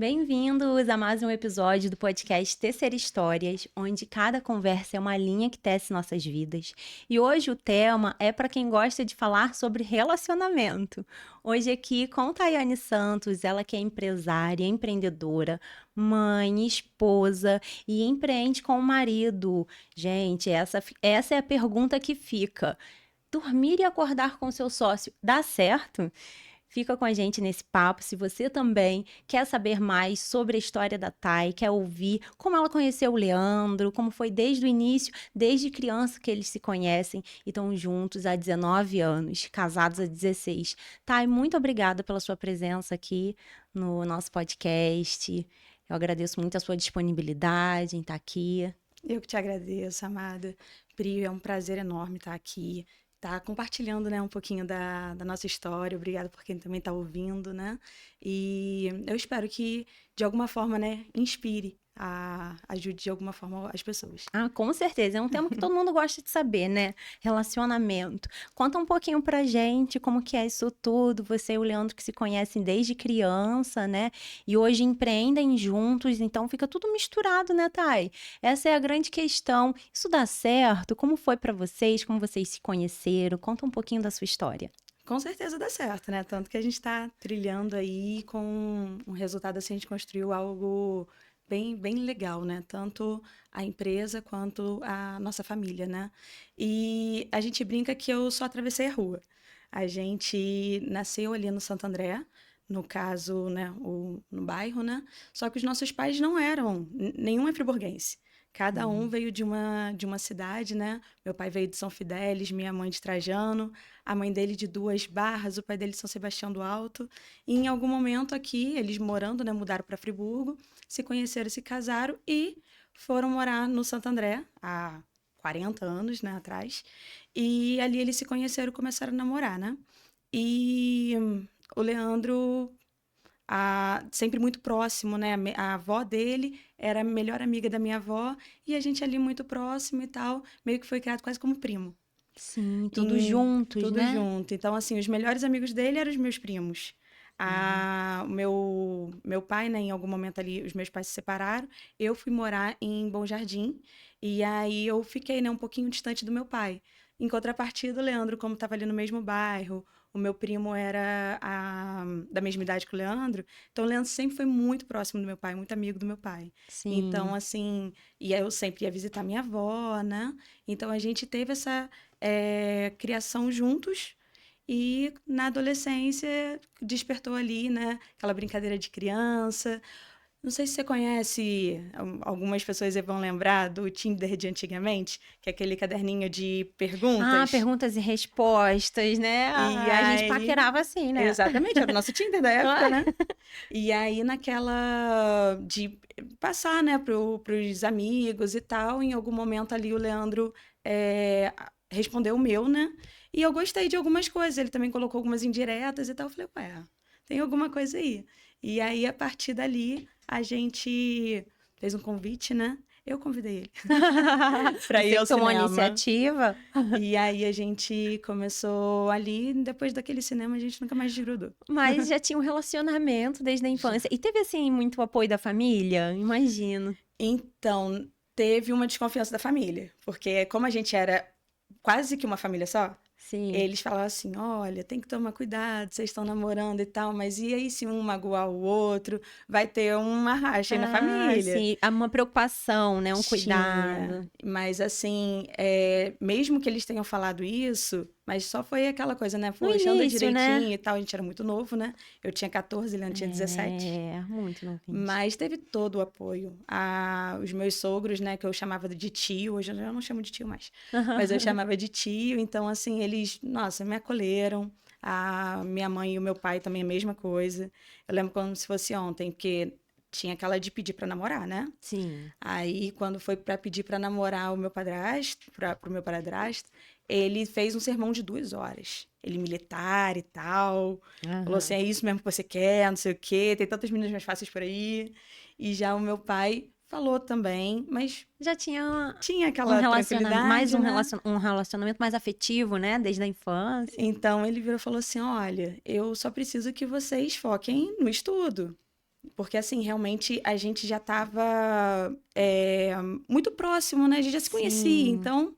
Bem-vindos a mais um episódio do podcast Tecer Histórias, onde cada conversa é uma linha que tece nossas vidas. E hoje o tema é para quem gosta de falar sobre relacionamento. Hoje aqui com Tayane Santos, ela que é empresária, empreendedora, mãe, esposa e empreende com o marido. Gente, essa é a pergunta que fica. Dormir e acordar com seu sócio dá certo? Fica com a gente nesse papo. Se você também quer saber mais sobre a história da Thay, quer ouvir como ela conheceu o Leandro, como foi desde o início, desde criança que eles se conhecem e estão juntos há 19 anos, casados há 16. Thay, muito obrigada pela sua presença aqui no nosso podcast. Eu agradeço muito a sua disponibilidade em estar aqui. Eu que te agradeço, amada. Pri, é um prazer enorme estar aqui, estar compartilhando, né, um pouquinho da nossa história. Obrigada por quem também está ouvindo, né? E eu espero que, de alguma forma, né, inspire, ajude de alguma forma as pessoas. Ah, com certeza. É um tema que todo mundo gosta de saber, né? Relacionamento. Conta um pouquinho pra gente como que é isso tudo. Você e o Leandro que se conhecem desde criança, né? E hoje empreendem juntos, então fica tudo misturado, né, Thay? Essa é a grande questão. Isso dá certo? Como foi pra vocês? Como vocês se conheceram? Conta um pouquinho da sua história. Com certeza dá certo, né? Tanto que a gente está trilhando aí com um resultado assim, a gente construiu algo bem legal, né? Tanto a empresa quanto a nossa família, né? E a gente brinca que eu só atravessei a rua. A gente nasceu ali no Santo André, no caso, né, no bairro, né? Só que os nossos pais não eram, nenhum é friburguense. Cada um veio de uma cidade, né? Meu pai veio de São Fidélis, minha mãe de Trajano, a mãe dele de Duas Barras, o pai dele de São Sebastião do Alto. E em algum momento aqui, eles morando, né, mudaram para Friburgo, se conheceram, se casaram e foram morar no Santo André há 40 anos, né, atrás. E ali eles se conheceram e começaram a namorar, né? E o Leandro sempre muito próximo, né? A avó dele era a melhor amiga da minha avó e a gente ali muito próximo e tal, meio que foi criado quase como primo. Sim, tudo juntos, Tudo né? junto. Então, assim, os melhores amigos dele eram os meus primos. O meu pai, né, em algum momento ali, os meus pais se separaram. Eu fui morar em Bom Jardim. E aí eu fiquei, né, um pouquinho distante do meu pai. Em contrapartida, o Leandro, como estava ali no mesmo bairro, o meu primo era da mesma idade que o Leandro. Então, o Leandro sempre foi muito próximo do meu pai, muito amigo do meu pai. Então, Sim. assim, e eu sempre ia visitar minha avó, né? Então, a gente teve essa criação juntos e na adolescência despertou ali, né? Aquela brincadeira de criança. Não sei se você conhece, algumas pessoas vão lembrar do Tinder de antigamente, que é aquele caderninho de Ah, perguntas. perguntas e respostas, né? E A gente aí, paquerava assim, né? exatamente, era o nosso Tinder da época, né? E aí, naquela de passar, né, pros amigos e tal, em algum momento ali o Leandro respondeu o meu, né? E eu gostei de algumas coisas. Ele também colocou algumas indiretas e tal. Eu falei, ué, tem alguma coisa aí. E aí, a partir dali, a gente fez um convite, né? Eu convidei ele para ir Você ao que tomou a cinema. iniciativa. E aí a gente começou ali, depois daquele cinema a gente nunca mais desgrudou. Mas já tinha um relacionamento desde a infância. Já. E teve, assim, muito apoio da família? Imagino. Então, teve uma desconfiança da família, porque como a gente era quase que uma família só, Sim. eles falavam assim: olha, tem que tomar cuidado, vocês estão namorando e tal, mas e aí se um magoar o outro, vai ter uma racha aí na Ah, família. sim. Há uma preocupação, né? Um Tinha, cuidado. mas assim, mesmo que eles tenham falado isso, mas só foi aquela coisa, né? No Poxa, anda início, né? direitinho e tal. A gente era muito novo, né? Eu tinha 14, ele tinha 17. É, muito novinhos. Mas teve todo o apoio. Os meus sogros, né, que eu chamava de tio, hoje eu já não chamo de tio mais, mas eu chamava de tio, então, assim, eles, nossa, me acolheram. A minha mãe e o meu pai também a mesma coisa. Eu lembro como se fosse ontem, porque tinha aquela de pedir pra namorar, né? Sim. Aí, quando foi pra pedir pra namorar o meu padrasto, pro meu padrasto, ele fez um sermão de 2 horas. Ele militar e tal. Falou assim: Aham. é isso mesmo que você quer, não sei o quê, tem tantas meninas mais fáceis por aí. E já o meu pai falou também, mas Já tinha tinha um aquela relacionamento, mais tranquilidade, né? um relacionamento mais afetivo, né? Desde a infância. Então ele virou e falou assim: olha, eu só preciso que vocês foquem no estudo. Porque, assim, realmente a gente já estava muito próximo, né? A gente já se conhecia. Sim. Então,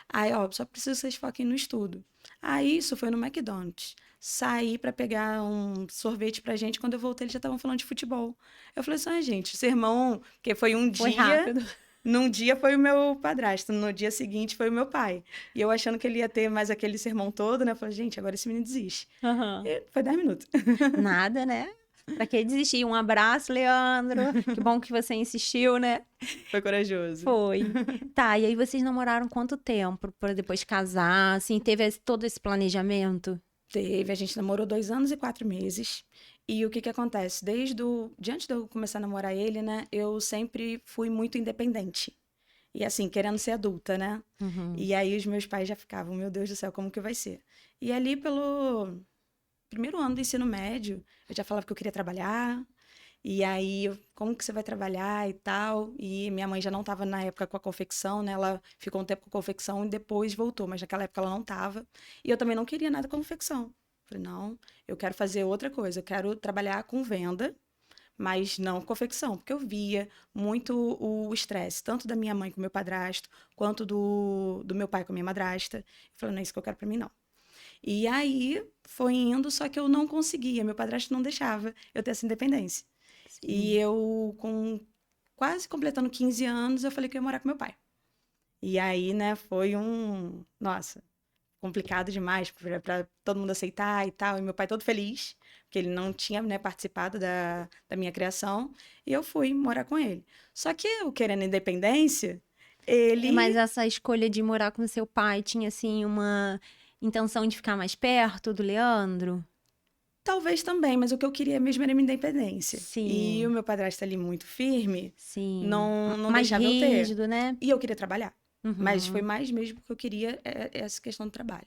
aí, ó, só preciso que vocês foquem no estudo. Aí, isso foi no McDonald's. Saí para pegar um sorvete pra gente. Quando eu voltei, eles já estavam falando de futebol. Eu falei assim, gente, seu irmão... Porque foi um Foi dia... rápido. Num dia foi o meu padrasto, no dia seguinte foi o meu pai. E eu achando que ele ia ter mais aquele sermão todo, né? Eu falei, gente, agora esse menino desiste. Aham. E foi 10 minutos. Nada, né? Pra que desistir? Um abraço, Leandro. Que bom que você insistiu, né? Foi corajoso. Foi. Tá, e aí vocês namoraram quanto tempo pra depois casar? Assim, teve todo esse planejamento? Teve, a gente namorou 2 anos e 4 meses. E o que que acontece? De antes de eu começar a namorar ele, né? Eu sempre fui muito independente. E assim, querendo ser adulta, né? Uhum. E aí os meus pais já ficavam, meu Deus do céu, como que vai ser? E ali pelo primeiro ano do ensino médio, eu já falava que eu queria trabalhar. E aí, como que você vai trabalhar e tal? E minha mãe já não estava na época com a confecção, né? Ela ficou um tempo com a confecção e depois voltou, mas naquela época ela não estava. E eu também não queria nada com confecção. Falei, não, eu quero fazer outra coisa, eu quero trabalhar com venda, mas não confecção, porque eu via muito o estresse, tanto da minha mãe com meu padrasto, quanto do meu pai com a minha madrasta. Eu falei, não é isso que eu quero para mim, não. E aí foi indo, só que eu não conseguia, meu padrasto não deixava eu ter essa independência. E Sim. eu, com quase completando 15 anos, eu falei que eu ia morar com meu pai. E aí, né, foi nossa, complicado demais para todo mundo aceitar e tal. E meu pai todo feliz, porque ele não tinha, né, participado da minha criação. E eu fui morar com ele. Só que eu, querendo independência, Mas ele essa escolha de morar com seu pai tinha, assim, uma intenção de ficar mais perto do Leandro? talvez também, mas o que eu queria mesmo era minha independência. E o Sim, meu padrasto ali muito firme, sim. não Mais deixava eu ter. rígido, né? E eu queria trabalhar. Mas foi Uhum. mais mesmo porque eu queria essa questão do trabalho.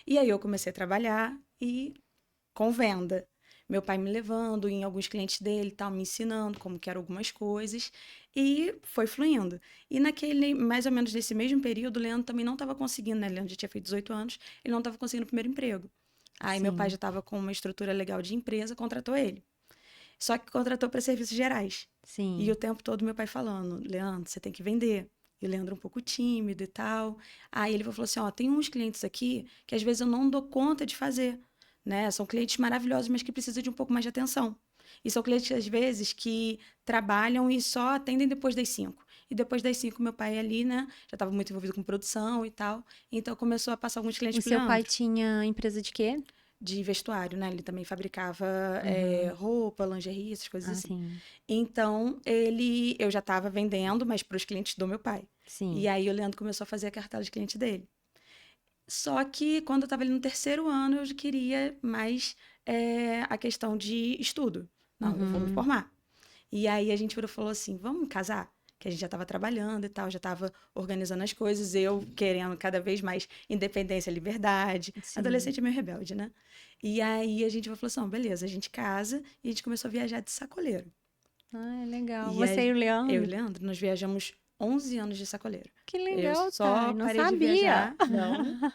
E aí eu comecei a trabalhar e com venda. Meu pai me levando em alguns clientes dele, e tal, me ensinando como que eram algumas coisas e foi fluindo. E naquele, mais ou menos nesse mesmo período, o Leandro também não estava conseguindo, né? O Leandro já tinha feito 18 anos, ele não estava conseguindo o primeiro emprego. Aí meu pai já Sim, estava com uma estrutura legal de empresa, contratou ele. Só que contratou para serviços gerais. E o sim. tempo todo meu pai falando, Leandro, você tem que vender. E o Leandro um pouco tímido e tal. Aí ele falou assim, ó, tem uns clientes aqui que às vezes eu não dou conta de fazer, né? São clientes maravilhosos, mas que precisam de um pouco mais de atenção. E são clientes, às vezes, que trabalham e só atendem depois das 5. E depois das 5, meu pai ali, né, já estava muito envolvido com produção e tal. Então começou a passar alguns clientes O pro seu pai Leandro tinha empresa de quê? de vestuário, né? Ele também fabricava Uhum. roupa, lingerie, essas coisas Ah, assim. sim. Então, eu já estava vendendo, mas para os clientes do meu pai. E Sim. aí o Leandro começou a fazer a cartela de cliente dele. Só que quando eu estava ali no terceiro ano, eu já queria mais a questão de estudo. Não, eu vou me Uhum. formar. E aí a gente virou e falou assim: vamos casar? Que a gente já estava trabalhando e tal, já estava organizando as coisas, eu querendo cada vez mais independência, liberdade. Sim. Adolescente é meio rebelde, né? E aí a gente falou assim: beleza, a gente casa e a gente começou a viajar de sacoleiro. Ah, é legal. E Você e o eu e o Leandro? Leandro, nós viajamos 11 anos de sacoleiro. Que Eu legal, só Thay. Não parei de sabia. viajar, não.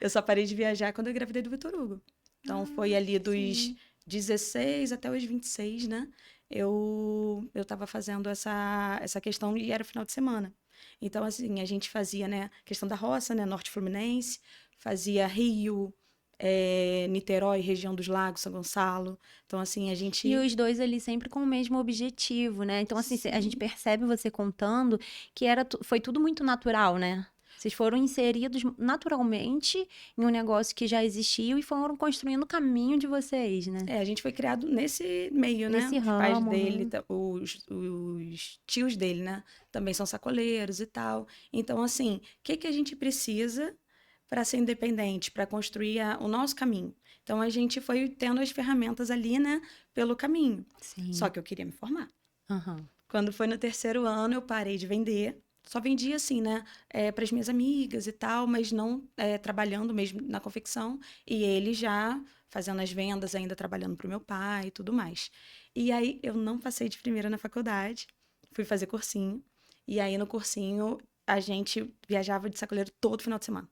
Eu só parei de viajar quando eu engravidei do Vitor Hugo. Então foi Ah, ali dos sim. 16 até os 26, né? Eu tava fazendo essa questão e era final de semana. Então, assim, a gente fazia, né, questão da roça, né, Norte Fluminense, fazia Rio, Niterói, região dos Lagos, São Gonçalo. Então, assim, a E gente. os dois ali sempre com o mesmo objetivo, né? Então, assim, a gente Sim. percebe você contando que foi tudo muito natural, né? Vocês foram inseridos naturalmente em um negócio que já existiu e foram construindo o caminho de vocês, né? A gente foi criado nesse meio, né? Nesse Os pais ramo, dele, aham. os tios dele, né? Também são sacoleiros e tal. Então, assim, o que que a gente precisa para ser independente, para construir o nosso caminho? Então, a gente foi tendo as ferramentas ali, né? Pelo caminho. Só Sim. que eu queria me formar. Aham. Quando foi no terceiro ano, eu parei de vender. Só vendia assim, né? Para as minhas amigas e tal, mas não trabalhando mesmo na confecção. E ele já fazendo as vendas, ainda trabalhando para o meu pai e tudo mais. E aí eu não passei de primeira na faculdade, fui fazer cursinho. E aí no cursinho a gente viajava de sacoleiro todo final de semana.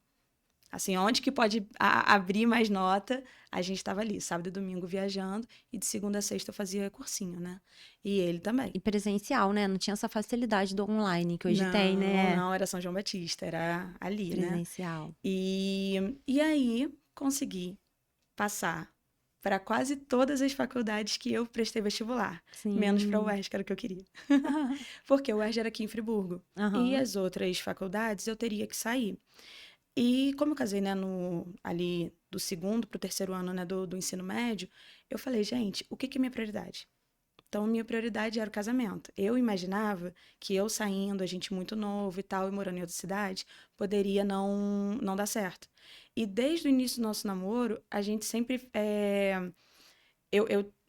Assim, onde que pode abrir mais nota, a gente estava ali, sábado e domingo viajando, e de segunda a sexta eu fazia cursinho, né? E ele também. E presencial, né? Não tinha essa facilidade do online que hoje tem, Não, né? não, era São João Batista, era ali, né? Presencial. E aí consegui passar para quase todas as faculdades que eu prestei vestibular, menos para o Sim. UERJ, que era o que eu queria. Porque o UERJ era aqui em Friburgo. E Aham. as outras faculdades eu teria que sair. E como eu casei, né, ali do segundo para o terceiro ano, né, do ensino médio, eu falei, gente, o que que é minha prioridade? Então, minha prioridade era o casamento. Eu imaginava que eu saindo, a gente muito novo e tal, e morando em outra cidade, poderia não dar certo. E desde o início do nosso namoro, a gente sempre.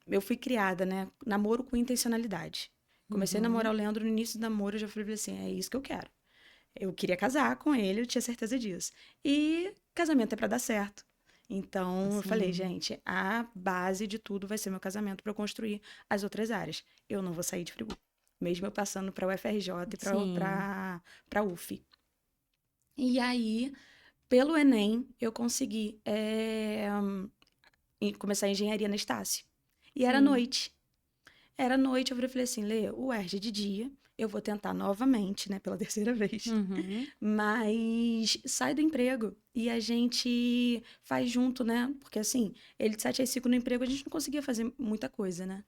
Eu fui criada, né? Namoro com intencionalidade. Comecei a namorar Uhum. o Leandro no início do namoro, eu já falei assim: é isso que eu quero. Eu queria casar com ele, eu tinha certeza disso. E casamento é para dar certo. Então, eu falei, Assim, gente, a base de tudo vai ser meu casamento para eu construir as outras áreas. Eu não vou sair de Friburgo, mesmo eu passando para o UFRJ e sim. para a UF. E aí, pelo Enem, eu consegui começar a engenharia na Estácio. E era Sim. noite. Era noite, eu falei assim, Lê, o UERJ é de dia, eu vou tentar novamente, né, pela terceira vez. Uhum. Mas sai do emprego e a gente faz junto, né? Porque assim, ele de 7 às 5 no emprego, a gente não conseguia fazer muita coisa, né?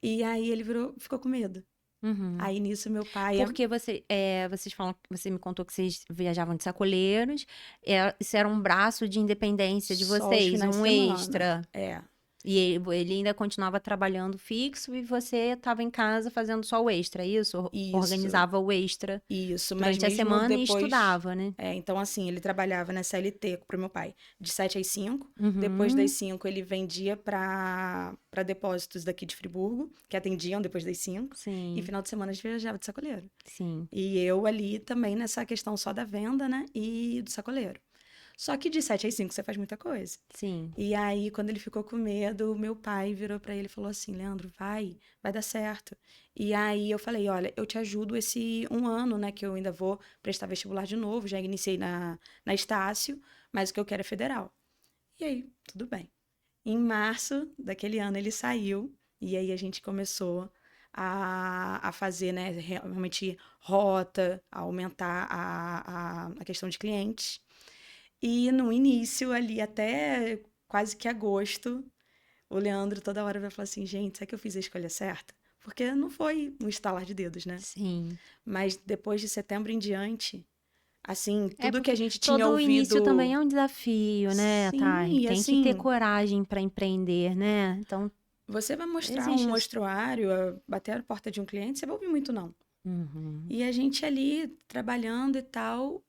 E aí ele ficou com medo. Uhum. Aí nisso meu pai Porque vocês falam, você me contou que vocês viajavam de sacoleiros, isso era um braço de independência de só os vocês, finais de um semana. extra. É, E ele ainda continuava trabalhando fixo e você estava em casa fazendo só o extra, é isso? isso. Organizava o extra Isso, mas durante a mesmo semana e depois. estudava, né? Então, assim, ele trabalhava na CLT pro meu pai, de 7 às 5. Depois das Uhum. 5, ele vendia para depósitos daqui de Friburgo, que atendiam depois das 5. E Sim, final de semana a gente viajava de sacoleiro. sim, E eu ali também nessa questão só da venda, né? E do sacoleiro. Só que de 7 às 5 você faz muita coisa. sim. E aí, quando ele ficou com medo, meu pai virou pra ele e falou assim: Leandro, vai dar certo. E aí eu falei: olha, eu te ajudo esse um ano, né, que eu ainda vou prestar vestibular de novo. Já iniciei na Estácio, mas o que eu quero é federal. E aí, tudo bem. Em março daquele ano, ele saiu, e aí a gente começou a fazer, né, realmente rota, a aumentar a questão de clientes. E no início, ali até quase que agosto, o Leandro toda hora vai falar assim: gente, será que eu fiz a escolha certa? Porque não foi um estalar de dedos, né? Sim. Mas depois de setembro em diante, assim, É tudo que a porque gente tinha todo o início também ouvido. é um desafio, né, Sim, Thay? e Tem que ter assim, coragem para empreender, né? Então, você vai mostrar um existe isso. mostruário, bater a porta de um cliente, você vai ouvir muito não. Uhum. E a gente ali trabalhando e tal,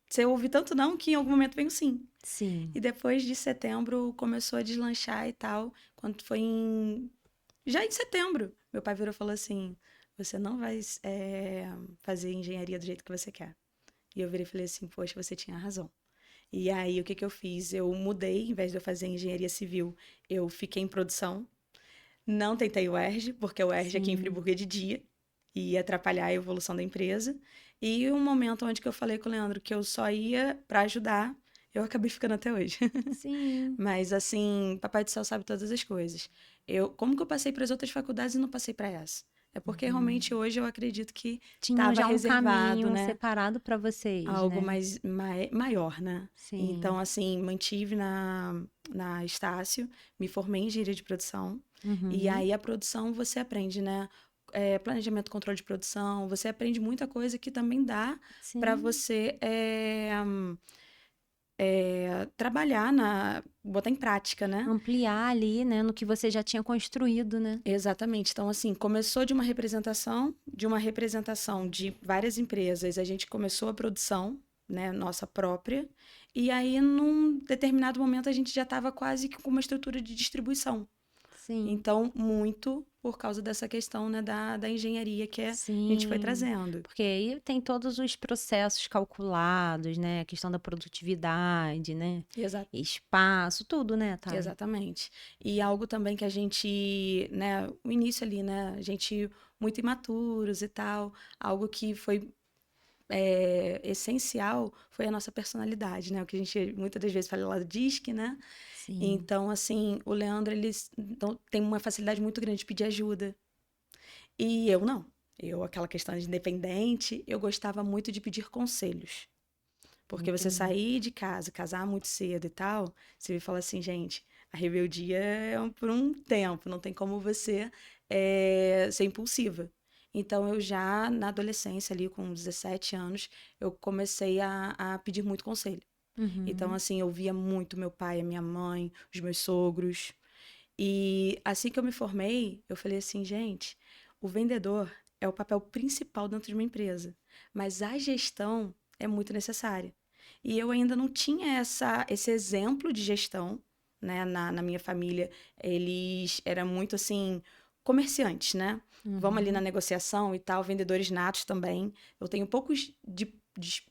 você ouve tanto não que em algum momento vem o sim. Sim. E depois de setembro começou a deslanchar e tal. Quando foi já em setembro, meu pai virou e falou assim: você não vai fazer engenharia do jeito que você quer. E eu virei e falei assim: poxa, você tinha razão. E aí, o que que eu fiz? Eu mudei, em vez de eu fazer engenharia civil, eu fiquei em produção. Não tentei o ERJ, porque o ERJ aqui em Sim. Friburgo é de dia e ia atrapalhar a evolução da empresa. E um momento onde que eu falei com o Leandro que eu só ia para ajudar, eu acabei ficando até hoje. Sim. Mas assim, Papai do Céu sabe todas as coisas. Como que eu passei para as outras faculdades e não passei para essa? É porque realmente Uhum. hoje eu acredito que Tinham estava já um reservado, caminho né? separado para vocês, Algo né? mais maior, né? Então, Sim. assim, mantive na Estácio, me formei em engenharia de produção, e Uhum. aí a produção você aprende, né? Planejamento, controle de produção, você aprende muita coisa que também dá para Sim. você trabalhar botar em prática, né? Ampliar ali, né, no que você já tinha construído, né? Exatamente. Então, assim, começou de uma representação de várias empresas, a gente começou a produção, né, nossa própria, e aí, num determinado momento, a gente já estava quase que com uma estrutura de distribuição. Sim. Então, muito por causa dessa questão, né, da engenharia que a gente foi Sim. trazendo. Porque aí tem todos os processos calculados, né? A questão da produtividade, né? Exa Espaço, tudo, né, Thay? exatamente. E algo também que a gente, né, o início ali, né, a gente muito imaturos e tal, algo que foi essencial foi a nossa personalidade, né? O que a gente muitas das vezes fala lá do DISC, né? Sim. Então, assim, o Leandro, tem uma facilidade muito grande de pedir ajuda. E eu não. Eu, aquela questão de independente, eu gostava muito de pedir conselhos. Porque você Entendi. sair de casa, casar muito cedo e tal, você me fala assim, gente, a rebeldia é por um tempo, não tem como você ser impulsiva. Então, eu já, na adolescência, ali com 17 anos, eu comecei a pedir muito conselho. Então, Uhum. assim, eu via muito meu pai, a minha mãe, os meus sogros. E assim que eu me formei, eu falei assim, gente, o vendedor é o papel principal dentro de uma empresa, mas a gestão é muito necessária. E eu ainda não tinha esse exemplo de gestão, né? Na minha família, eles eram muito assim, comerciantes, né? Vamos ali na Uhum. negociação e tal, vendedores natos também. Eu tenho poucos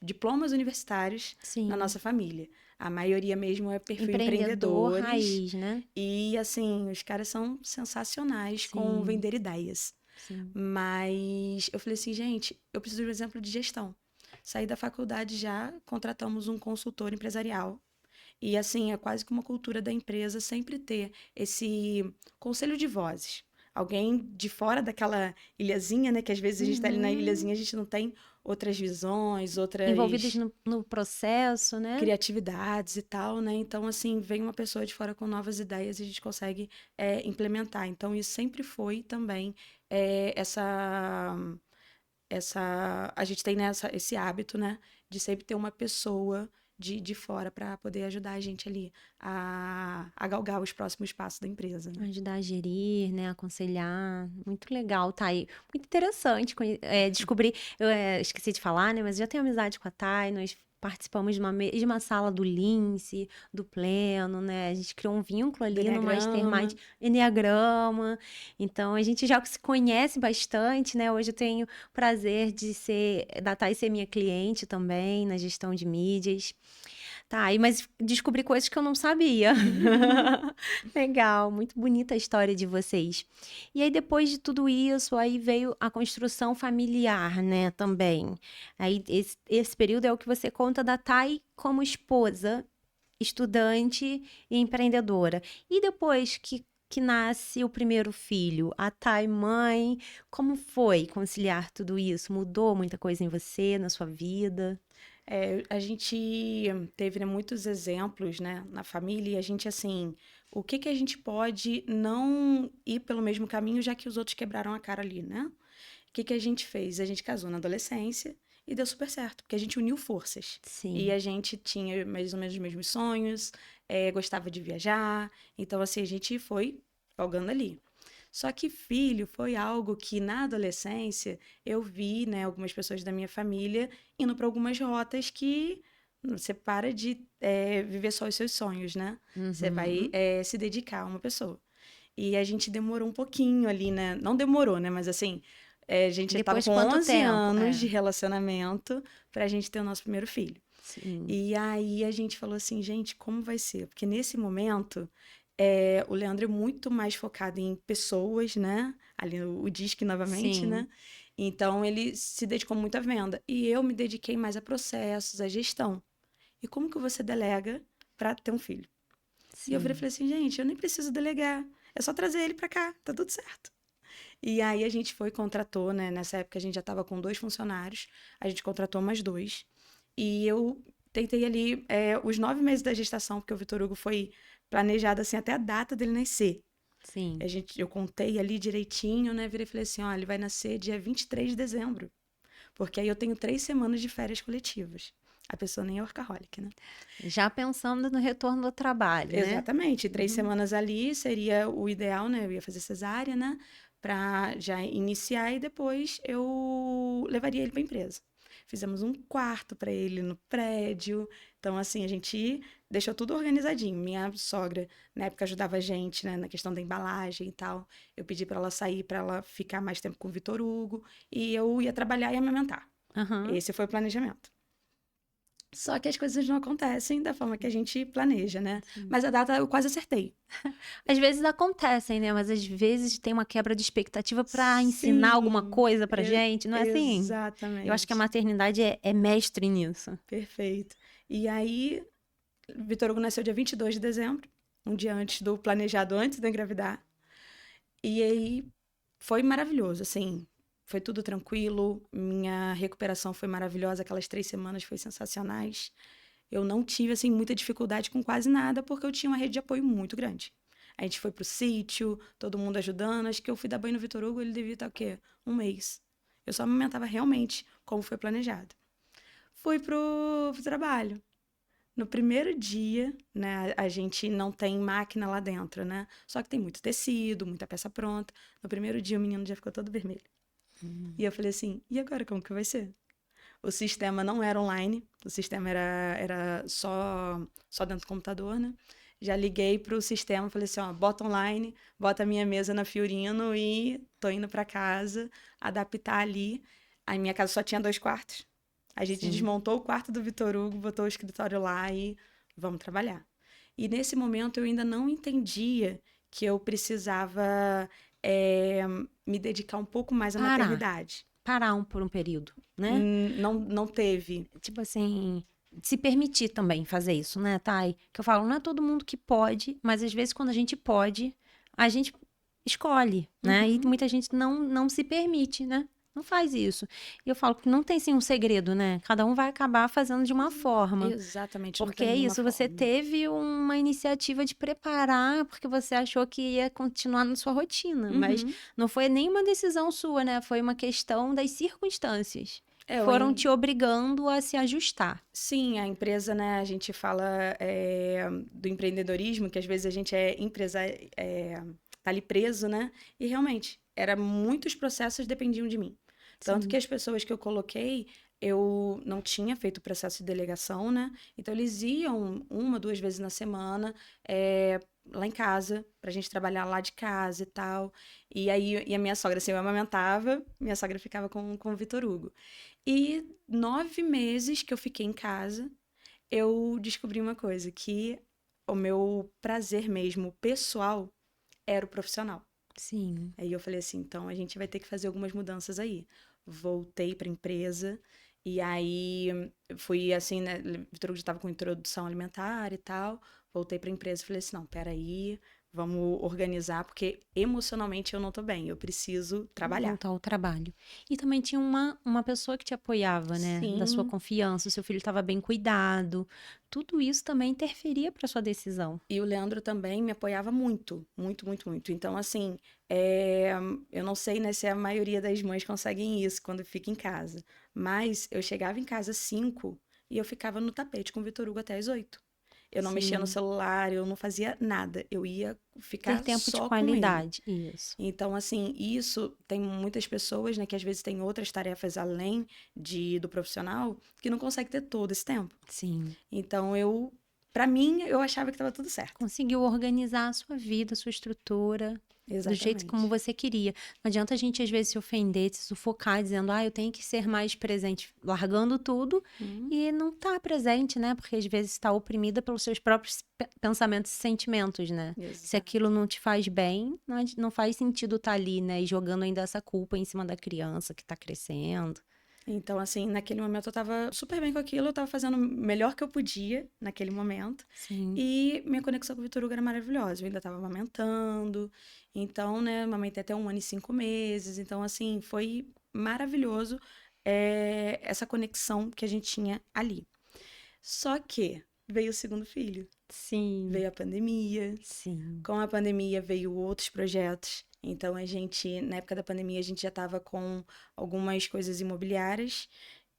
diplomas universitários na Sim. nossa família. A maioria mesmo é perfil Empreendedor empreendedores raiz, né? e assim, os caras são sensacionais com Sim, vender ideias. sim. Mas eu falei assim, gente, eu preciso de um exemplo de gestão. Saí da faculdade já, contratamos um consultor empresarial. E assim, é quase que uma cultura da empresa sempre ter esse conselho de vozes. Alguém de fora daquela ilhazinha, né? Que às vezes a gente está ali na Uhum. ilhazinha, a gente não tem outras visões, Envolvidos outras no processo, né? criatividades e tal, né? Então, assim, vem uma pessoa de fora com novas ideias e a gente consegue implementar. Então, isso sempre foi também é, essa, a gente tem esse hábito, né? De sempre ter uma pessoa de fora para poder ajudar a gente ali a galgar os próximos passos da empresa, né? Ajudar a gerir, né? Aconselhar. Muito legal, Thay. Muito interessante descobrir. Eu esqueci de falar, né? Mas eu já tenho amizade com a Thay. Nós participamos de uma mesma sala do Lince, do Pleno, né? A gente criou um vínculo Do ali no Enneagrama. Mastermind Enneagrama. Então a gente já se conhece bastante, né? Hoje eu tenho o prazer da Thay ser minha cliente também na gestão de mídias. Tá, mas descobri coisas que eu não sabia. Legal, muito bonita a história de vocês. E aí, depois de tudo isso, aí veio a construção familiar, né, também. Aí, esse período é o que você conta da Thay como esposa, estudante e empreendedora. E depois que nasce o primeiro filho, a Thay mãe, como foi conciliar tudo isso? Mudou muita coisa em você, na sua vida? A gente teve, né, muitos exemplos, né, na família, e a gente, assim, o que que a gente pode não ir pelo mesmo caminho, já que os outros quebraram a cara ali, né? O que que a gente fez? A gente casou na adolescência e deu super certo, porque a gente uniu forças. E Sim, a gente tinha mais ou menos os mesmos sonhos, gostava de viajar, então, assim, a gente foi galgando ali. Só que filho foi algo que na adolescência eu vi, né, algumas pessoas da minha família indo para algumas rotas que você para de viver só os seus sonhos, né? Você vai uhum. se dedicar a uma pessoa. E a gente demorou um pouquinho ali, né? Não demorou, né? Mas assim, a gente estava Depois de com quanto 11 tempo? anos É, de relacionamento para a gente ter o nosso primeiro filho. sim, E aí a gente falou assim, gente, como vai ser? Porque nesse momento, o Leandro é muito mais focado em pessoas, né? Ali o Disque novamente, sim, né? Então ele se dedicou muito à venda. E eu me dediquei mais a processos, à gestão. E como que você delega para ter um filho? E eu virei e sim. falei assim, gente, eu nem preciso delegar. É só trazer ele para cá, tá tudo certo. E aí a gente foi, contratou, né? Nessa época a gente já estava com 2 funcionários, a gente contratou mais 2. E eu tentei ali os 9 meses da gestação, porque o Vitor Hugo foi planejado assim até a data dele nascer. Sim. Eu contei ali direitinho, né? Virei e falei assim: ó, ele vai nascer dia 23 de dezembro. Porque aí eu tenho 3 semanas de férias coletivas. A pessoa nem é workaholic, né? Já pensando no retorno do trabalho, né? Exatamente, três Uhum. semanas ali seria o ideal, né? Eu ia fazer cesárea, né? Pra já iniciar e depois eu levaria ele pra empresa. Fizemos um quarto para ele no prédio. Então, assim, a gente deixou tudo organizadinho. Minha sogra, na época, ajudava a gente, né, na questão da embalagem e tal. Eu pedi para ela sair, para ela ficar mais tempo com o Vitor Hugo. E eu ia trabalhar e amamentar. Aham. Esse foi o planejamento. Só que as coisas não acontecem da forma que a gente planeja, né? Sim. Mas a data eu quase acertei. Às vezes acontecem, né? Mas às vezes tem uma quebra de expectativa para ensinar alguma Sim, coisa pra gente, não é assim? Eu acho que a exatamente. maternidade é mestre nisso. Perfeito. E aí, Vitor Hugo nasceu dia 22 de dezembro, um dia antes do planejado, antes de eu engravidar. E aí foi maravilhoso, assim, foi tudo tranquilo. Minha recuperação foi maravilhosa, aquelas 3 semanas foi sensacionais. Eu não tive, assim, muita dificuldade com quase nada, porque eu tinha uma rede de apoio muito grande. A gente foi pro sítio, todo mundo ajudando. Acho que eu fui dar banho no Vitor Hugo, ele devia estar o quê? Um mês. Eu só amamentava realmente como foi planejado. Fui pro trabalho. No primeiro dia, né, a gente não tem máquina lá dentro, né? Só que tem muito tecido, muita peça pronta. No primeiro dia o menino já ficou todo vermelho. E eu falei assim, e agora como que vai ser? O sistema não era online, o sistema era só dentro do computador, né? Já liguei pro sistema, falei assim, ó, bota online, bota a minha mesa na Fiorino e tô indo para casa, adaptar ali. A minha casa só tinha 2 quartos. A gente Sim. desmontou o quarto do Vitor Hugo, botou o escritório lá e vamos trabalhar. E nesse momento eu ainda não entendia que eu precisava eh, me dedicar um pouco mais à Parar. maternidade. Parar por um período, né? Não teve. Tipo assim, se permitir também fazer isso, né, Thay? Que eu falo, não é todo mundo que pode, mas às vezes quando a gente pode, a gente escolhe, né? E Uhum. muita gente não se permite, né? Não faz isso. E eu falo que não tem sim um segredo, né? Cada um vai acabar fazendo de uma forma. Exatamente, não Porque tem é uma isso, você forma. teve uma iniciativa de preparar, porque você achou que ia continuar na sua rotina, mas Uhum. não foi nenhuma decisão sua, né? Foi uma questão das circunstâncias que É, foram te obrigando a se ajustar. sim, a empresa, né, a gente fala do empreendedorismo, que às vezes a gente é empresa, tá ali preso, né? E realmente, era muitos processos dependiam de mim. Tanto que Sim. as pessoas que eu coloquei, eu não tinha feito o processo de delegação, né? Então eles iam 1, 2 vezes na semana, lá em casa, pra gente trabalhar lá de casa e tal. E aí, e a minha sogra, assim, eu amamentava, minha sogra ficava com o Vitor Hugo. E 9 meses que eu fiquei em casa, eu descobri uma coisa, que o meu prazer mesmo pessoal era o profissional. Sim. Aí eu falei assim, então a gente vai ter que fazer algumas mudanças aí. Voltei para a empresa e aí fui assim, né, Vitor Hugo já estava com introdução alimentar e tal. Voltei para a empresa e falei assim, não, peraí, vamos organizar, porque emocionalmente eu não tô bem, eu preciso trabalhar. Voltar ao trabalho. E também tinha uma pessoa que te apoiava, né? Da sua Sim. confiança, o seu filho estava bem cuidado. Tudo isso também interferia para sua decisão. E o Leandro também me apoiava muito, muito, muito, muito. Então, assim, eu não sei, né, se a maioria das mães conseguem isso quando fica em casa. Mas eu chegava em casa às 5 e eu ficava no tapete com o Vitor Hugo até às 8. Eu não mexia no Sim. celular, eu não fazia nada. Eu ia Ter ficar tempo de só com ele. qualidade. Isso. Então, assim, isso tem muitas pessoas, né, que às vezes têm outras tarefas além do profissional, que não conseguem ter todo esse tempo. Sim. Então, pra mim, eu achava que estava tudo certo. Conseguiu organizar a sua vida, a sua estrutura, do jeito como Exatamente. você queria. Não adianta a gente, às vezes, se ofender, se sufocar, dizendo, eu tenho que ser mais presente, largando tudo, Hum, e não tá presente, né? Porque às vezes está oprimida pelos seus próprios pensamentos e sentimentos, né? Se exato. aquilo não te faz bem, não faz sentido estar ali, né? E jogando ainda essa culpa em cima da criança que tá crescendo. Então, assim, naquele momento eu estava super bem com aquilo, eu estava fazendo o melhor que eu podia naquele momento. Sim. E minha conexão com o Vitor Hugo era maravilhosa. Eu ainda estava amamentando. Então, né, amamentei até 1 ano e 5 meses. Então, assim, foi maravilhoso essa conexão que a gente tinha ali. Só que veio o segundo filho, Sim. veio a pandemia. Sim. Com a pandemia veio outros projetos. Então a gente, na época da pandemia, a gente já estava com algumas coisas imobiliárias.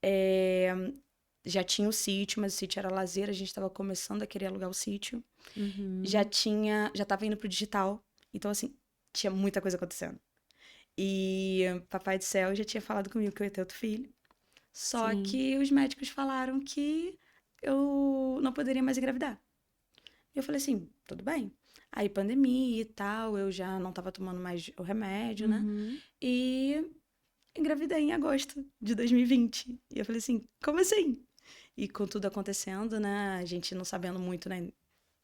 É, já tinha o sítio, mas o sítio era lazer, a gente estava começando a querer alugar o sítio. Uhum. Já estava indo pro digital. Então, assim, tinha muita coisa acontecendo. E Papai do Céu já tinha falado comigo que eu ia ter outro filho. Só Sim. que os médicos falaram que eu não poderia mais engravidar. Eu falei assim, tudo bem. Aí pandemia e tal, eu já não tava tomando mais o remédio, né? Uhum. E engravidei em agosto de 2020. E eu falei assim, como assim? E com tudo acontecendo, né? A gente não sabendo muito, né? Em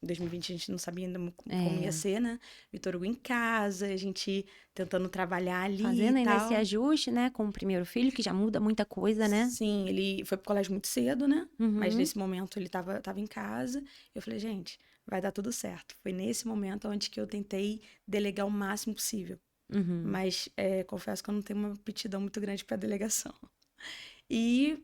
2020 a gente não sabia ainda como ia ser, né? Vitor Hugo em casa, a gente tentando trabalhar ali e Fazendo ainda esse tal. ajuste, né, com o primeiro filho, que já muda muita coisa, né? Sim, ele foi pro colégio muito cedo, né? Mas Uhum, nesse momento ele tava em casa. Eu falei, gente, vai dar tudo certo. Foi nesse momento onde que eu tentei delegar o máximo possível. uhum. Mas confesso que eu não tenho uma aptidão muito grande para delegação. E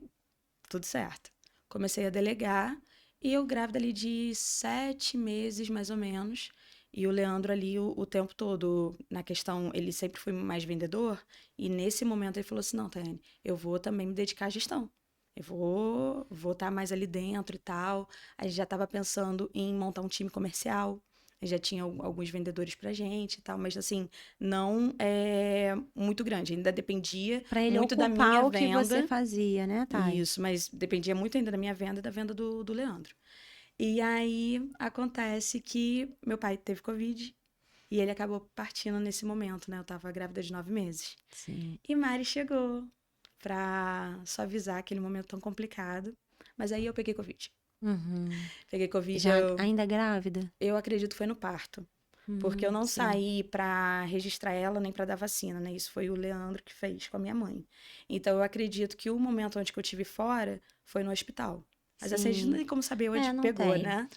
tudo certo. Comecei a delegar e eu grávida ali de 7 meses, mais ou menos. E o Leandro ali o tempo todo, na questão, ele sempre foi mais vendedor. E nesse momento ele falou assim, não, Tayane, eu vou também me dedicar à gestão. Eu vou estar mais ali dentro e tal. A gente já estava pensando em montar um time comercial. Já tinha alguns vendedores pra gente e tal, mas assim, não é muito grande. Ainda dependia Para ele muito da minha ocupar o que você venda. fazia, né, Thay? Isso, mas dependia muito ainda da minha venda e da venda do Leandro. E aí acontece que meu pai teve Covid e ele acabou partindo nesse momento, né? Eu tava grávida de 9 meses. Sim. E Mari chegou pra suavizar aquele momento tão complicado. Mas aí eu peguei Covid. Uhum. Peguei Covid, Já ainda grávida? eu acredito foi no parto. Porque eu não Sim. saí pra registrar ela nem pra dar vacina, né? Isso foi o Leandro que fez com a minha mãe. Então eu acredito que o momento onde que eu tive fora foi no hospital. Mas assim, a gente não Sim. tem como saber onde É, que não pegou, tem. né?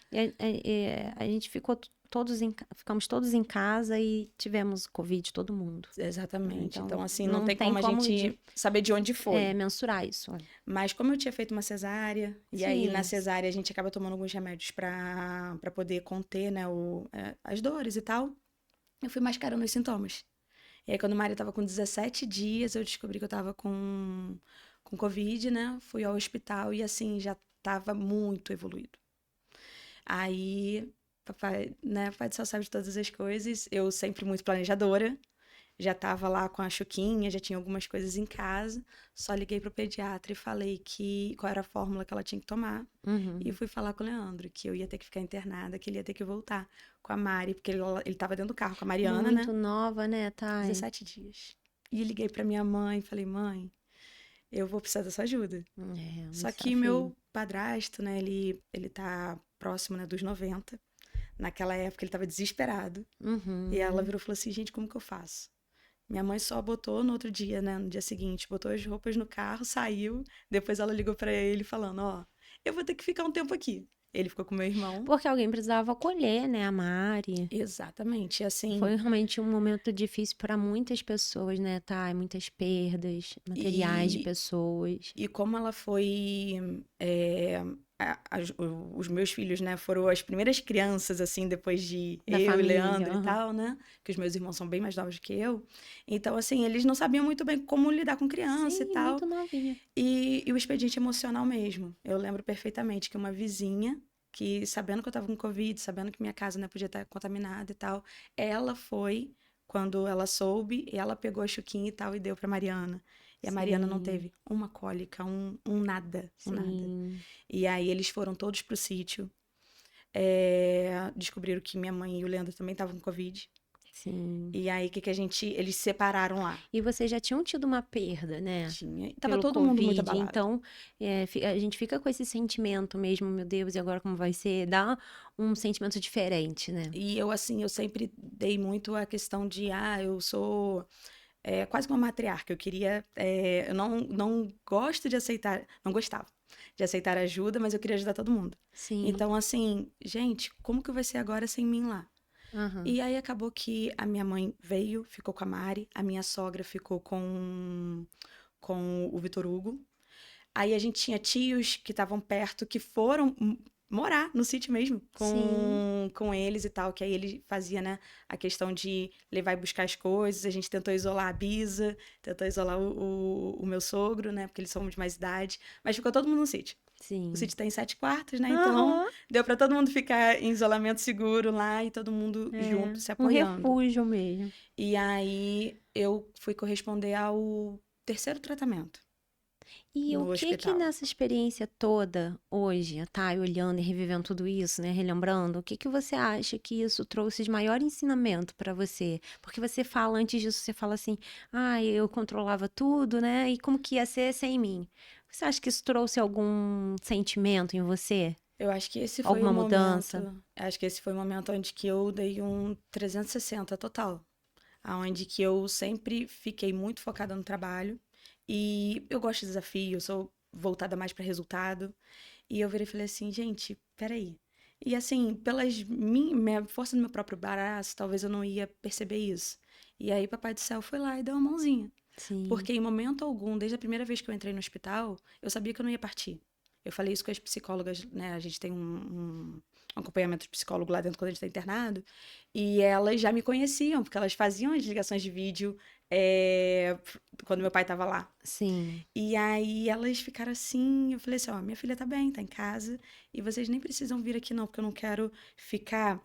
A gente ficou ficamos todos em casa e tivemos Covid, todo mundo. Exatamente. Então, Então, assim, não não tem tem como a como gente saber de onde foi. mensurar isso. Mas como eu tinha feito uma cesárea, e aí na Sim. cesárea a gente acaba tomando alguns remédios pra poder conter, né, as dores e tal, eu fui mascarando os sintomas. E aí, quando o Mário tava com 17 dias, eu descobri que eu tava com Covid, né? Fui ao hospital e, assim, já tava muito evoluído. Aí, papai, né? Pai do céu sabe de todas as coisas. Eu sempre muito planejadora. Já tava lá com a Chuquinha, já tinha algumas coisas em casa. Só liguei pro pediatra e falei qual era a fórmula que ela tinha que tomar. E Uhum. fui falar com o Leandro, que eu ia ter que ficar internada, que ele ia ter que voltar com a Mari, porque ele tava dentro do carro com a Mariana, Muito né? nova, né, Thay? 17 dias. E liguei pra minha mãe, falei, mãe, eu vou precisar da sua ajuda. É um Só que desafio. meu padrasto, né, ele tá próximo, né, dos 90. Naquela época ele tava desesperado. E ela Uhum. virou e falou assim, gente, como que eu faço? Minha mãe só botou no outro dia, né, no dia seguinte, botou as roupas no carro, saiu. Depois ela ligou pra ele falando, ó, eu vou ter que ficar um tempo aqui. Ele ficou com meu irmão. Porque alguém precisava acolher, né, a Mari. Exatamente, assim, Foi realmente um momento difícil para muitas pessoas, né, Thay? Muitas perdas materiais de e pessoas E como ela foi. Os meus filhos, né, foram as primeiras crianças, assim, depois de da eu e família. Leandro e Aham. tal, né? Que os meus irmãos são bem mais novos que eu. Então, assim, eles não sabiam muito bem como lidar com criança e Sim, tal. muito novinha. E o expediente emocional mesmo. Eu lembro perfeitamente que uma vizinha, que sabendo que eu tava com Covid, sabendo que minha casa, né, podia estar contaminada e tal, ela foi, quando ela soube, e ela pegou a Chuquinha e tal e deu pra Mariana. E a Mariana não Sim, teve uma cólica, um nada, um nada. sim, E aí eles foram todos pro sítio. Descobriram que minha mãe e o Leandro também estavam com Covid. sim. E aí, o que que a gente... Eles se separaram lá. E vocês já tinham tido uma perda, né? Tinha... Tava Pelo todo mundo muito Covid, abalado. então a gente fica com esse sentimento mesmo, meu Deus, e agora como vai ser? Dá um sentimento diferente, né? E eu, assim, eu sempre dei muito a questão de, eu sou quase uma matriarca. Eu queria, eu não gosto de aceitar, não gostava de aceitar ajuda, mas eu queria ajudar todo mundo. Sim, Então, assim, gente, como que vai ser agora sem mim lá? aham, E aí acabou que a minha mãe veio, ficou com a Mari, a minha sogra ficou com o Vitor Hugo. Aí a gente tinha tios que estavam perto, que foram morar no sítio mesmo, sim, com eles e tal, que aí ele fazia, né, a questão de levar e buscar as coisas. A gente tentou isolar a Bisa, tentou isolar o meu sogro, né, porque eles são de mais idade, mas ficou todo mundo no sítio. O sim. sítio tem 7 quartos, né, então Aham, deu para todo mundo ficar em isolamento seguro lá e todo mundo é. junto, se Um apoiando. refúgio mesmo. E aí eu fui corresponder ao terceiro tratamento E o no que que hospital. nessa experiência toda, hoje, tá, olhando e revivendo tudo isso, né, relembrando, o que que você acha que isso trouxe de maior ensinamento pra você? Porque você fala, antes disso, você fala assim, eu controlava tudo, né, e como que ia ser sem mim? Você acha que isso trouxe algum sentimento em você? Eu acho que esse foi o Alguma momento. mudança? Acho que esse foi o momento onde que eu dei um 360 total. Aonde que eu sempre fiquei muito focada no trabalho. E eu gosto de desafio, eu sou voltada mais para resultado. E eu virei e falei assim, gente, peraí. E assim, minha força no meu próprio braço, talvez eu não ia perceber isso. E aí, Papai do Céu foi lá e deu uma mãozinha. Sim. Porque em momento algum, desde a primeira vez que eu entrei no hospital, eu sabia que eu não ia partir. Eu falei isso com as psicólogas, né? A gente tem um acompanhamento de psicólogo lá dentro quando a gente está internado. E elas já me conheciam, porque elas faziam as ligações de vídeo quando meu pai estava lá. Sim. E aí elas ficaram assim, eu falei assim, ó, minha filha tá bem, tá em casa, e vocês nem precisam vir aqui não, porque eu não quero ficar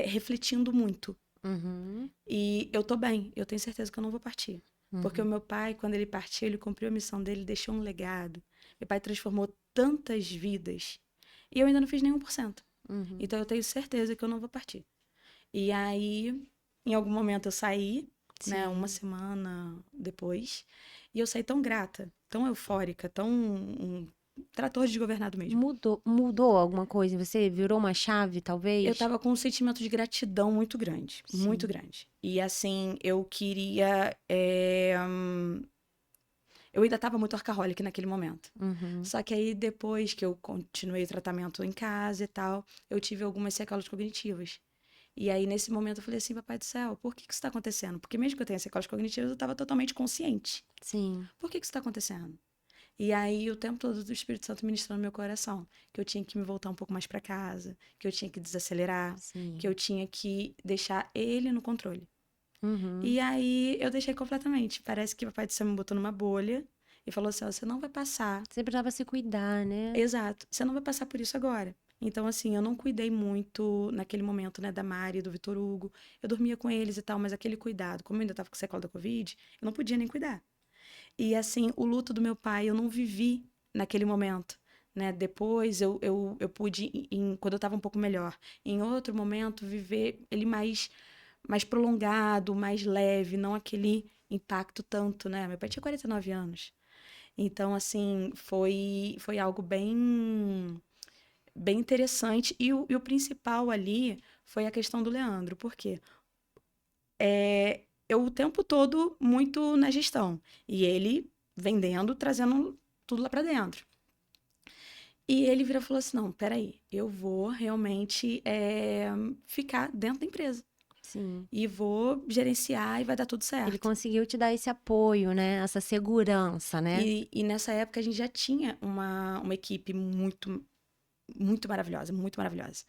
refletindo muito. Uhum. E eu tô bem, eu tenho certeza que eu não vou partir. Porque o Uhum. meu pai, quando ele partiu, ele cumpriu a missão dele, deixou um legado. Meu pai transformou tantas vidas. E eu ainda não fiz nenhum por cento. Uhum. Então eu tenho certeza que eu não vou partir. E aí, em algum momento eu saí, né, uma Sim. semana depois, e eu saí tão grata, tão eufórica, tão um trator desgovernado mesmo. Mudou alguma coisa em você? Virou uma chave, Eu talvez? tava com um sentimento de gratidão muito grande, muito Sim. grande. E assim, eu queria. Eu ainda tava muito workaholic naquele momento. Uhum. Só que aí, depois que eu continuei o tratamento em casa e tal, eu tive algumas sequelas cognitivas. E aí, nesse momento, eu falei assim, Papai do Céu, por que que isso está acontecendo? Porque mesmo que eu tenha sequelas cognitivas, eu estava totalmente consciente. Sim. Por que que isso está acontecendo? E aí, o tempo todo do Espírito Santo ministrando no meu coração, que eu tinha que me voltar um pouco mais para casa, que eu tinha que desacelerar, que Sim. eu tinha que deixar ele no controle. Uhum. E aí, eu deixei completamente. Parece que o Papai do Céu me botou numa bolha e falou assim, ó, você não vai passar. Você precisava se cuidar, né? Exato, você não vai passar por isso agora. Então, assim, eu não cuidei muito naquele momento, né, da Mari e do Vitor Hugo. Eu dormia com eles e tal, mas aquele cuidado, como eu ainda tava com sequela da Covid, eu não podia nem cuidar. E, assim, o luto do meu pai eu não vivi naquele momento, né? Depois eu pude, quando eu tava um pouco melhor, em outro momento, viver ele mais prolongado, mais leve, não aquele impacto tanto, né? Meu pai tinha 49 anos. Então, assim, foi algo bem interessante. E o principal ali foi a questão do Leandro, porque eu o tempo todo muito na gestão. E ele vendendo, trazendo tudo lá para dentro. E ele virou e falou assim: não, peraí, eu vou realmente ficar dentro da empresa. Sim. E vou gerenciar e vai dar tudo Ele certo. conseguiu te dar esse apoio, né? Essa segurança, né? E nessa época a gente já tinha uma equipe muito maravilhosa, muito maravilhosa.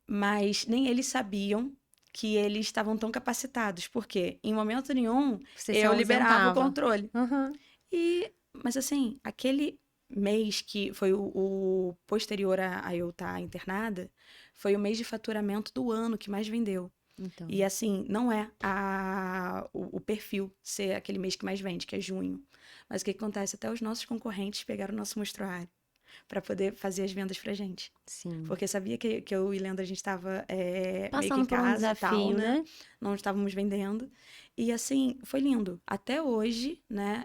Mas nem eles sabiam que eles estavam tão capacitados, porque em momento nenhum Você se eu liberava o ausentava. controle. Uhum. Mas assim, aquele mês que foi o posterior a eu estar internada, foi o mês de faturamento do ano que mais vendeu. E Então. assim, não é o perfil ser aquele mês que mais vende, que é junho. Mas o que acontece? Até os nossos concorrentes pegaram o nosso mostruário para poder fazer as vendas pra gente. Sim. Porque sabia que eu e Leandro, a gente estava meio que em Passando por um casa e tal, desafio, né? né? Não estávamos vendendo. E assim, foi lindo. Até hoje, né?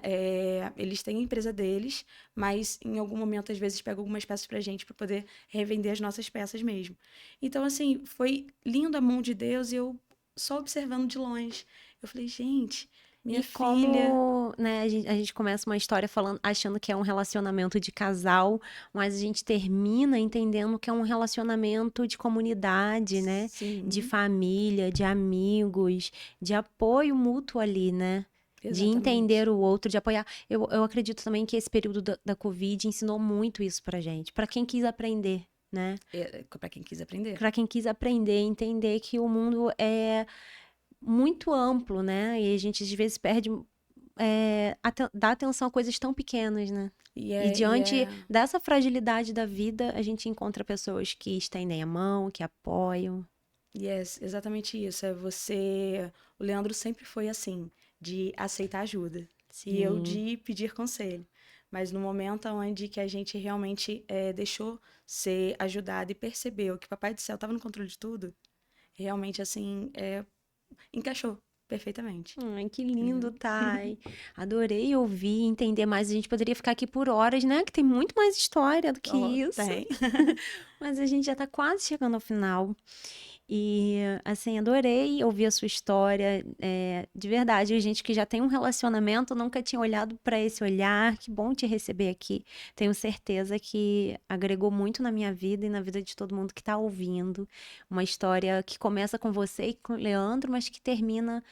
Eles têm a empresa deles, mas em algum momento, às vezes, pegam algumas peças pra gente para poder revender as nossas peças mesmo. Então, assim, foi lindo a mão de Deus e eu só observando de longe. Eu falei, gente, minha E filha. como, né, a gente começa uma história falando, achando que é um relacionamento de casal, mas a gente termina entendendo que é um relacionamento de comunidade, né? De Sim, família, de amigos, de apoio mútuo ali, né? De exatamente. entender o outro, de apoiar. Eu acredito também que esse período da Covid ensinou muito isso pra gente, pra quem quis aprender, né? Para quem quis aprender. Pra quem quis aprender, entender que o mundo é muito amplo, né? E a gente às vezes perde, dá atenção a coisas tão pequenas, né? E E é, e diante é, dessa fragilidade da vida, a gente encontra pessoas que estendem a mão, que apoiam. e é exatamente isso. É você. O Leandro sempre foi assim, de aceitar ajuda. E eu Sim, de pedir conselho. Mas no momento onde que a gente realmente deixou ser ajudado e percebeu que o Papai do Céu estava no controle de tudo, realmente assim, encaixou perfeitamente. Ai, que lindo, Thay. Adorei ouvir, entender mais. A gente poderia ficar aqui por horas, né? Que tem muito mais história do que Oh, isso. tem. Mas a gente já tá quase chegando ao final. E, assim, adorei ouvir a sua história. De verdade, a gente que já tem um relacionamento, nunca tinha olhado para esse olhar. Que bom te receber aqui. Tenho certeza que agregou muito na minha vida e na vida de todo mundo que tá ouvindo. Uma história que começa com você e com o Leandro, mas que termina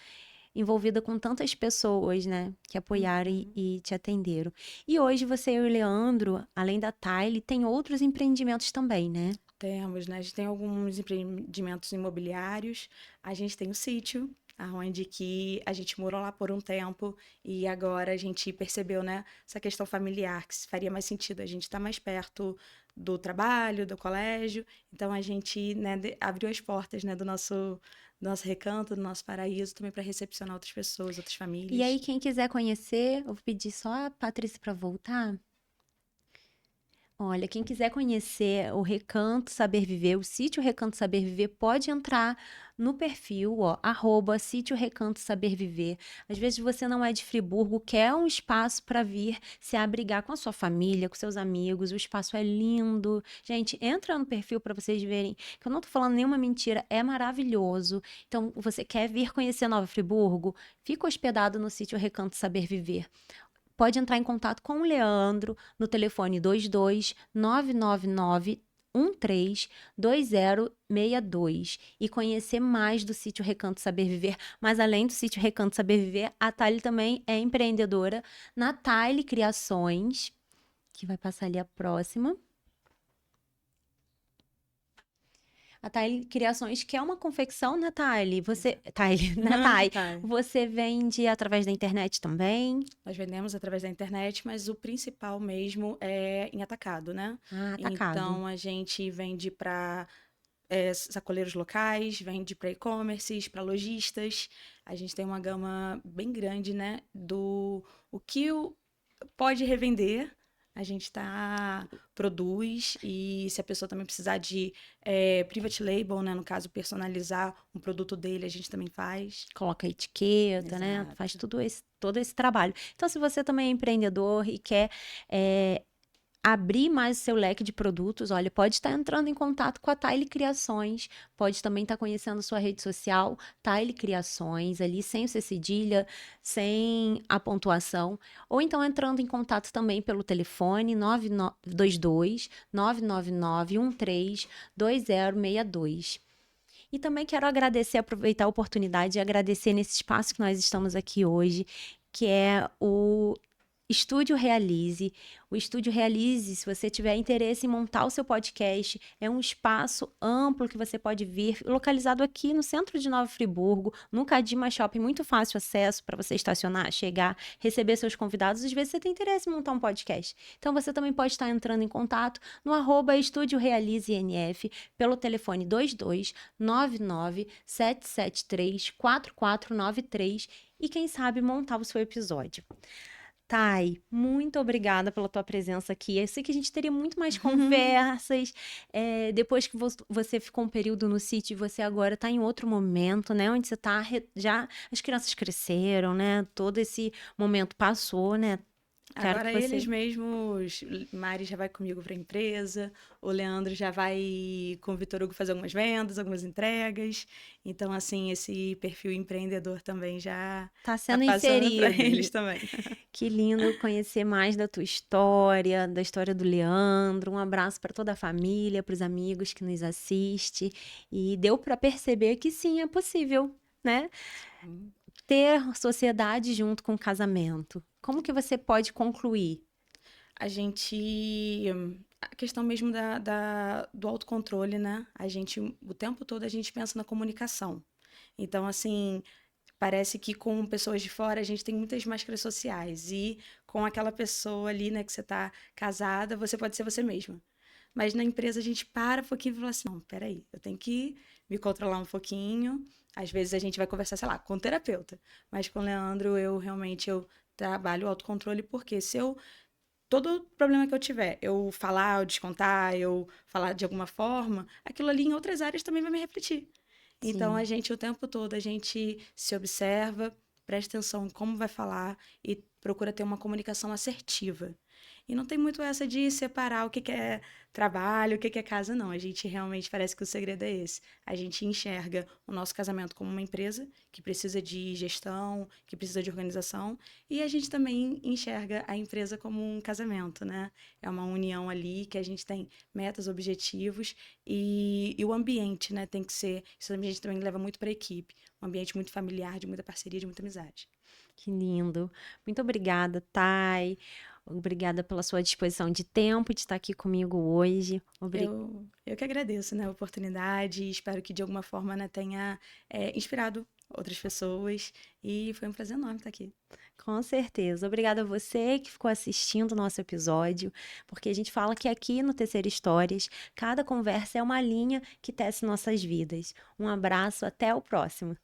envolvida com tantas pessoas, né, que apoiaram e te atenderam. E hoje você e o Leandro, além da Tile, tem outros empreendimentos também, né? Temos, né? A gente tem alguns empreendimentos imobiliários, a gente tem o sítio, aonde que a gente morou lá por um tempo e agora a gente percebeu, né, essa questão familiar, que faria mais sentido a gente estar mais perto do trabalho, do colégio. Então a gente, né, abriu as portas, né, do nosso recanto, do nosso paraíso, também para recepcionar outras pessoas, outras E aí, famílias. quem quiser conhecer, eu vou pedir só a Patrícia para voltar. Olha, quem quiser conhecer o Recanto Saber Viver, o sítio Recanto Saber Viver, pode entrar no perfil, ó, @sítio Recanto Saber Viver. Às vezes você não é de Friburgo, quer um espaço para vir se abrigar com a sua família, com seus amigos, o espaço é lindo. Gente, entra no perfil para vocês verem que eu não tô falando nenhuma mentira, é maravilhoso. Então, você quer vir conhecer Nova Friburgo? Fica hospedado no sítio Recanto Saber Viver. Pode entrar em contato com o Leandro no telefone 22 999 13 2062 e conhecer mais do sítio Recanto Saber Viver. Mas além do sítio Recanto Saber Viver, a Thalie também é empreendedora na Thalie Criações, que vai passar ali a próxima. A Thalie Criações, que é uma confecção, né, Thalie? Thalie, né, Thay? Tá. Você vende através da internet também? Nós vendemos através da internet, mas o principal mesmo é em atacado, né? Ah, atacado. Então a gente vende para sacoleiros locais, vende para e-commerces, para lojistas. A gente tem uma gama bem grande, né? Do o que pode revender. A gente produz e se a pessoa também precisar de private label, né? No caso, personalizar um produto dele, a gente também faz. Coloca etiqueta, né? Faz Exato. todo esse trabalho. Então, se você também é empreendedor e quer abrir mais o seu leque de produtos, olha, pode estar entrando em contato com a Thalie Criações, pode também estar conhecendo sua rede social, Thalie Criações, ali sem o C cedilha, sem a pontuação, ou então entrando em contato também pelo telefone 22 999 13 2062. E também quero agradecer, aproveitar a oportunidade e agradecer nesse espaço que nós estamos aqui hoje, que é o Estúdio Realize. O Estúdio Realize, se você tiver interesse em montar o seu podcast, é um espaço amplo que você pode vir, localizado aqui no centro de Nova Friburgo, no Cadima Shopping, muito fácil acesso para você estacionar, chegar, receber seus convidados. Às vezes você tem interesse em montar um podcast. Então você também pode estar entrando em contato no @Estúdio Realize NF, pelo telefone 22 99 773 4493 e quem sabe montar o seu episódio. Thay, muito obrigada pela tua presença aqui. Eu sei que a gente teria muito mais conversas. Depois que você ficou um período no sítio, você agora está em outro momento, né? Onde você está já as crianças cresceram, né? Todo esse momento passou, né? Quero que Agora eles você mesmos, Mari já vai comigo para a empresa, o Leandro já vai com o Vitor Hugo fazer algumas vendas, algumas entregas. Então, assim, esse perfil empreendedor também já tá tá sendo passando para inserido. eles também. Que lindo conhecer mais da tua história, da história do Leandro. Um abraço para toda a família, para os amigos que nos assistem. E deu para perceber que sim, é possível, né? Ter sociedade junto com o casamento. Como que você pode concluir? A gente. A questão mesmo do autocontrole, né? O tempo todo, a gente pensa na comunicação. Então, assim, parece que com pessoas de fora a gente tem muitas máscaras sociais. E com aquela pessoa ali, né, que você tá casada, você pode ser você mesma. Mas na empresa a gente para um pouquinho e fala assim: não, peraí, eu tenho que me controlar um pouquinho. Às vezes a gente vai conversar, sei lá, com o terapeuta. Mas com o Leandro, eu trabalho o autocontrole, porque se eu todo problema que eu tiver, eu descontar, eu falar de alguma forma, aquilo ali em outras áreas também vai me refletir. Então, a Sim. gente, o tempo todo, a gente se observa, presta atenção em como vai falar e procura ter uma comunicação assertiva. E não tem muito essa de separar o que que é trabalho, o que que é casa, não. A gente realmente parece que o segredo é esse. A gente enxerga o nosso casamento como uma empresa que precisa de gestão, que precisa de organização, e a gente também enxerga a empresa como um casamento, né? É uma união ali que a gente tem metas, objetivos e o ambiente, né? Tem que ser. Isso a gente também leva muito para a equipe. Um ambiente muito familiar, de muita parceria, de muita amizade. Que lindo. Muito obrigada, Thay. Obrigada pela sua disposição de tempo de estar aqui comigo hoje. Eu que agradeço, né, a oportunidade e espero que de alguma forma, né, tenha inspirado outras pessoas e foi um prazer enorme estar aqui. Com certeza. Obrigada a você que ficou assistindo o nosso episódio, porque a gente fala que aqui no Tecer Histórias, cada conversa é uma linha que tece nossas vidas. Um abraço, até o próximo.